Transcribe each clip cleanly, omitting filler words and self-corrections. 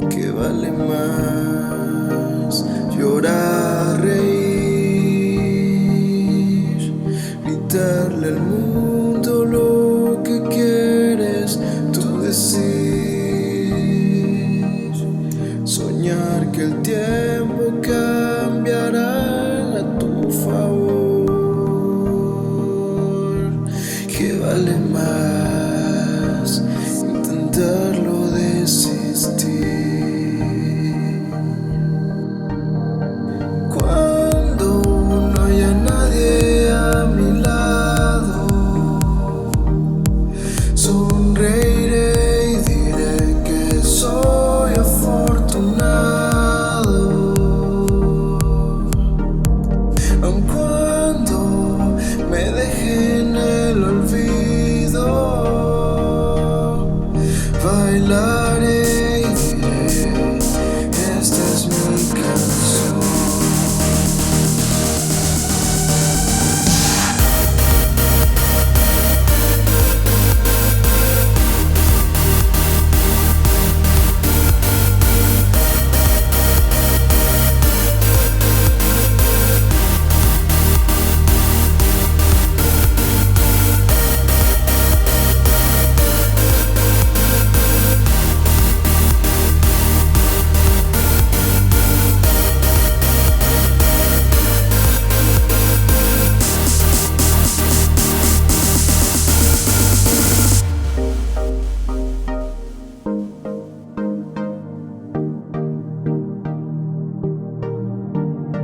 que vale más llorar, reír, gritarle al mundo lo que quieres tú decir, soñar que el tiempo cambiará a tu favor, que vale más intentarlo desistir. Cuando no haya nadie a mi lado, sonreiré y diré que soy afortunado. Aun cuando me deje en el olvido, bailaré y diré, esta es mi canción.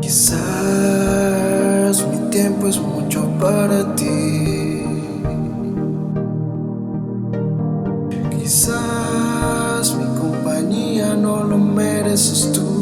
Quizás mi tiempo es mucho para ti. Quizás mi compañía no lo mereces tú.